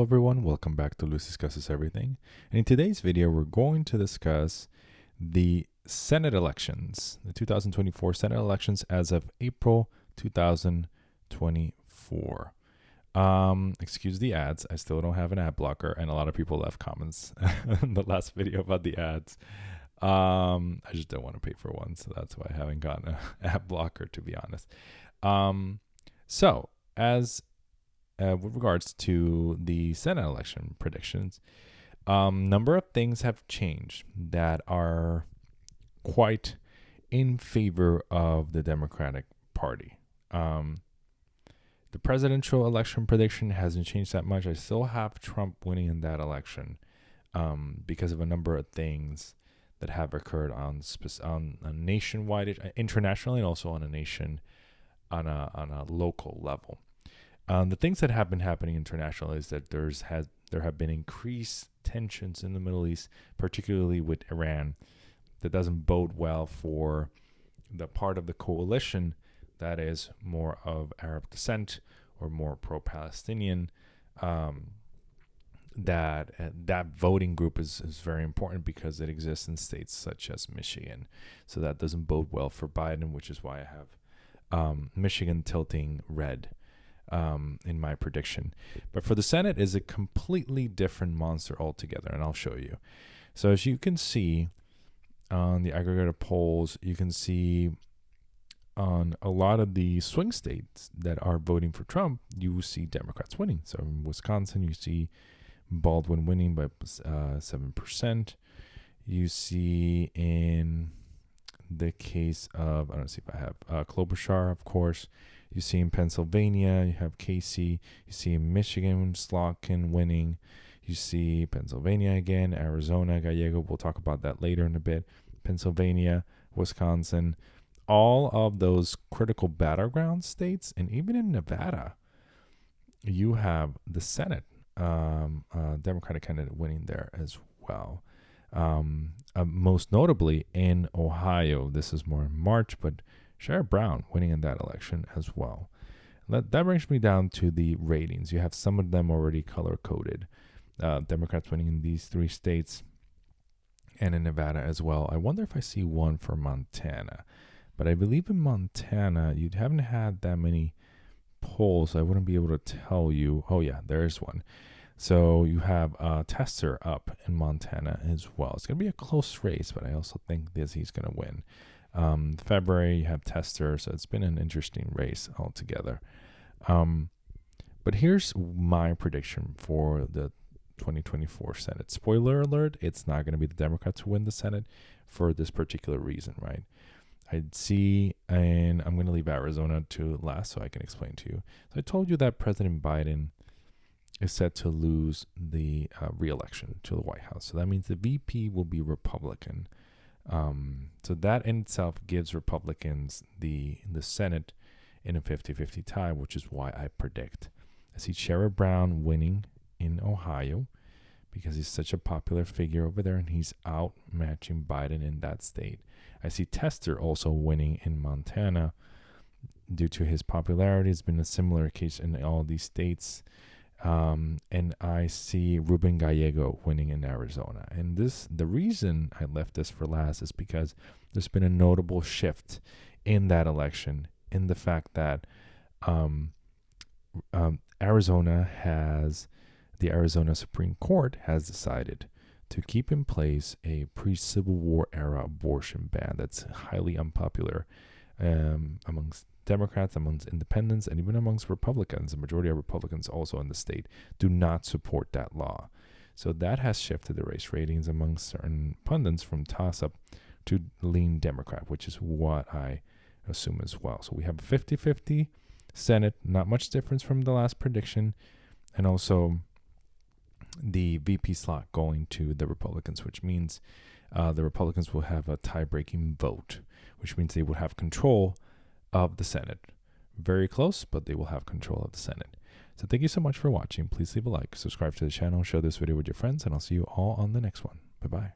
Hello everyone, welcome back to Luis Discusses Everything. And in today's video, we're going to discuss the Senate elections, the 2024 Senate elections as of April 2024. Excuse the ads. I still don't have an ad blocker, and a lot of people left comments in the last video about the ads. I just don't want to pay for one, so that's why I haven't gotten an ad blocker, to be honest. With regards to the Senate election predictions, number of things have changed that are quite in favor of the Democratic Party. The presidential election prediction hasn't changed that much. I still have Trump winning in that election because of a number of things that have occurred on a nationwide, internationally, and also on a local level. The things that have been happening internationally is that there have been increased tensions in the Middle East, particularly with Iran, that doesn't bode well for the part of the coalition that is more of Arab descent or more pro-Palestinian. That voting group is very important because it exists in states such as Michigan. So that doesn't bode well for Biden, which is why I have Michigan tilting red in my prediction. But for the Senate is a completely different monster altogether, and I'll show you. So as you can see on the aggregated polls, you can see on a lot of the swing states that are voting for Trump, you see Democrats winning. So in Wisconsin, you see Baldwin winning by 7%. You see in the case of, I don't see if I have Klobuchar, of course. You see in Pennsylvania, you have Casey. You see in Michigan, Slotkin winning. You see Pennsylvania again, Arizona, Gallego. We'll talk about that later in a bit. Pennsylvania, Wisconsin, all of those critical battleground states, and even in Nevada, you have the Senate Democratic candidate winning there as well. Most notably in Ohio, this is more in March, but Sherrod Brown winning in that election as well. That brings me down to the ratings. You have some of them already color-coded. Democrats winning in these three states and in Nevada as well. I wonder if I see one for Montana. But I believe in Montana, you haven't had that many polls. I wouldn't be able to tell you. Oh, yeah, there's one. So you have Tester up in Montana as well. It's going to be a close race, but I also think he's going to win. February, you have Tester, so it's been an interesting race altogether. But here's my prediction for the 2024 Senate. Spoiler alert, it's not going to be the Democrats who win the Senate for this particular reason, right? I'd see, and I'm going to leave Arizona to last so I can explain to you. So I told you that President Biden is set to lose the re-election to the White House. So that means the VP will be Republican. So that in itself gives Republicans the Senate in a 50-50 tie, which is why I predict. I see Sherrod Brown winning in Ohio because he's such a popular figure over there and he's outmatching Biden in that state. I see Tester also winning in Montana due to his popularity. It's been a similar case in all these states. And I see Ruben Gallego winning in Arizona. And the reason I left this for last is because there's been a notable shift in that election in the fact that the Arizona Supreme Court has decided to keep in place a pre-Civil War era abortion ban that's highly unpopular amongst Democrats, amongst independents, and even amongst Republicans. The majority of Republicans also in the state do not support that law. So that has shifted the race ratings amongst certain pundits from toss-up to lean Democrat, which is what I assume as well. So we have a 50-50 Senate, not much difference from the last prediction, and also the VP slot going to the Republicans, which means the Republicans will have a tie-breaking vote, which means they will have control of the Senate. Very close, but they will have control of the Senate. So thank you so much for watching. Please leave a like, subscribe to the channel, share this video with your friends, and I'll see you all on the next one. Bye-bye.